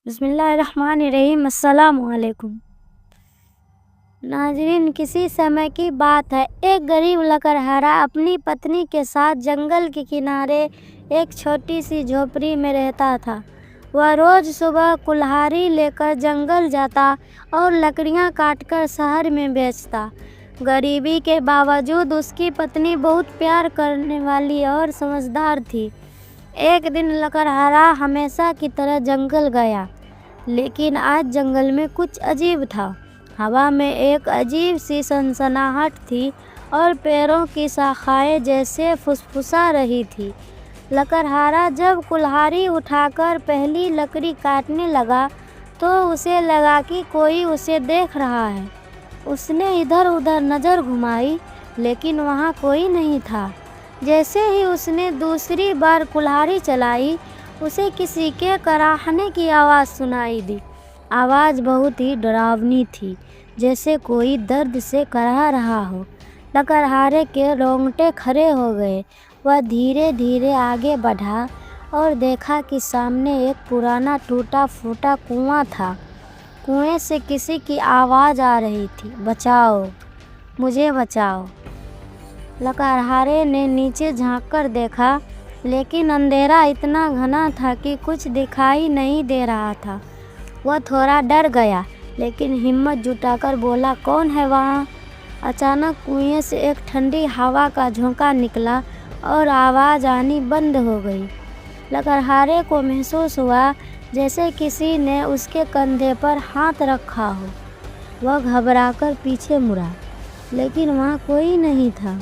बिस्मिल्लाहिर्रहमानिर्रहीम। अस्सलामुअलैकुम नाज़रीन, किसी समय की बात है। एक गरीब लकड़हारा अपनी पत्नी के साथ जंगल के किनारे एक छोटी सी झोपड़ी में रहता था। वह रोज सुबह कुल्हाड़ी लेकर जंगल जाता और लकड़ियां काटकर शहर में बेचता। गरीबी के बावजूद उसकी पत्नी बहुत प्यार करने वाली और समझदार थी। एक दिन लकड़हारा हमेशा की तरह जंगल गया, लेकिन आज जंगल में कुछ अजीब था। हवा में एक अजीब सी सनसनाहट थी और पेड़ों की शाखाएं जैसे फुसफुसा रही थी। लकड़हारा जब कुल्हाड़ी उठाकर पहली लकड़ी काटने लगा तो उसे लगा कि कोई उसे देख रहा है। उसने इधर उधर नज़र घुमाई, लेकिन वहाँ कोई नहीं था। जैसे ही उसने दूसरी बार कुल्हाड़ी चलाई, उसे किसी के कराहने की आवाज़ सुनाई दी। आवाज़ बहुत ही डरावनी थी, जैसे कोई दर्द से कराह रहा हो। लकड़हारे के रोंगटे खड़े हो गए। वह धीरे धीरे आगे बढ़ा और देखा कि सामने एक पुराना टूटा फूटा कुआं था। कुएं से किसी की आवाज़ आ रही थी, बचाओ, मुझे बचाओ। लकड़हारे ने नीचे झांककर देखा, लेकिन अंधेरा इतना घना था कि कुछ दिखाई नहीं दे रहा था। वह थोड़ा डर गया, लेकिन हिम्मत जुटाकर बोला, कौन है वहाँ? अचानक कुएं से एक ठंडी हवा का झोंका निकला और आवाज़ आनी बंद हो गई। लकड़हारे को महसूस हुआ जैसे किसी ने उसके कंधे पर हाथ रखा हो। वह घबराकर पीछे मुड़ा, लेकिन वहाँ कोई नहीं था।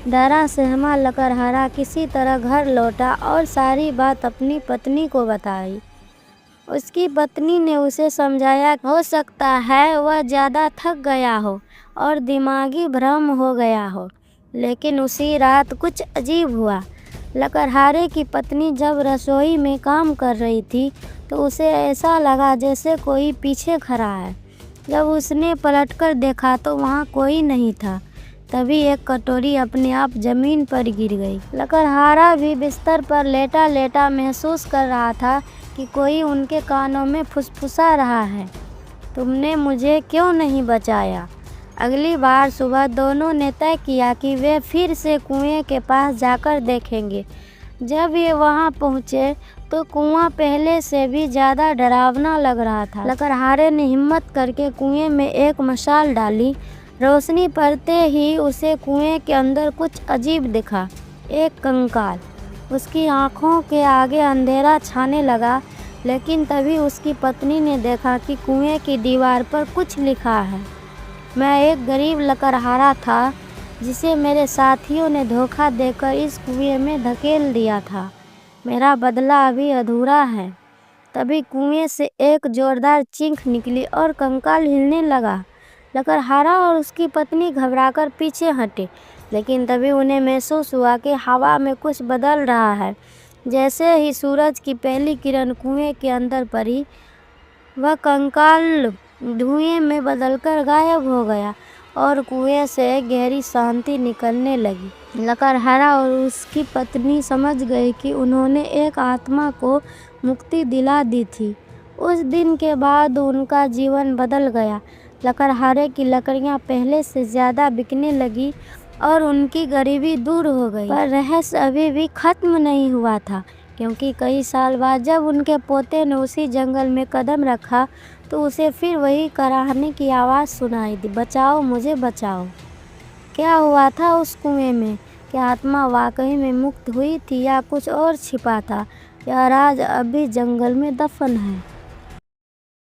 डरा सहमा लकड़हारा किसी तरह घर लौटा और सारी बात अपनी पत्नी को बताई। उसकी पत्नी ने उसे समझाया, हो सकता है वह ज़्यादा थक गया हो और दिमागी भ्रम हो गया हो। लेकिन उसी रात कुछ अजीब हुआ। लकड़हारे की पत्नी जब रसोई में काम कर रही थी तो उसे ऐसा लगा जैसे कोई पीछे खड़ा है। जब उसने पलटकर देखा तो वहाँ कोई नहीं था। तभी एक कटोरी अपने आप जमीन पर गिर गई। लकड़हारा भी बिस्तर पर लेटा लेटा महसूस कर रहा था कि कोई उनके कानों में फुसफुसा रहा है, तुमने मुझे क्यों नहीं बचाया? अगली बार सुबह दोनों ने तय किया कि वे फिर से कुएं के पास जाकर देखेंगे। जब ये वहां पहुंचे तो कुआं पहले से भी ज़्यादा डरावना लग रहा था। लकड़हारे ने हिम्मत करके कुएं में एक मशाल डाली। रोशनी पड़ते ही उसे कुएं के अंदर कुछ अजीब दिखा, एक कंकाल। उसकी आंखों के आगे अंधेरा छाने लगा, लेकिन तभी उसकी पत्नी ने देखा कि कुएं की दीवार पर कुछ लिखा है। मैं एक गरीब लकड़हारा था जिसे मेरे साथियों ने धोखा देकर इस कुएं में धकेल दिया था। मेरा बदला अभी अधूरा है। तभी कुएं से एक जोरदार चीख निकली और कंकाल हिलने लगा। लकड़हारा और उसकी पत्नी घबराकर पीछे हटे, लेकिन तभी उन्हें महसूस हुआ कि हवा में कुछ बदल रहा है। जैसे ही सूरज की पहली किरण कुएं के अंदर पड़ी, वह कंकाल धुएं में बदलकर गायब हो गया और कुएं से गहरी शांति निकलने लगी। लकड़हारा और उसकी पत्नी समझ गए कि उन्होंने एक आत्मा को मुक्ति दिला दी थी। उस दिन के बाद उनका जीवन बदल गया। लकड़हारे की लकड़ियाँ पहले से ज़्यादा बिकने लगी और उनकी गरीबी दूर हो गई। पर रहस्य अभी भी ख़त्म नहीं हुआ था, क्योंकि कई साल बाद जब उनके पोते ने उसी जंगल में कदम रखा तो उसे फिर वही कराहने की आवाज़ सुनाई दी, बचाओ, मुझे बचाओ। क्या हुआ था उस कुएं में? क्या आत्मा वाकई में मुक्त हुई थी या कुछ और छिपा था? यह राज अभी जंगल में दफन है।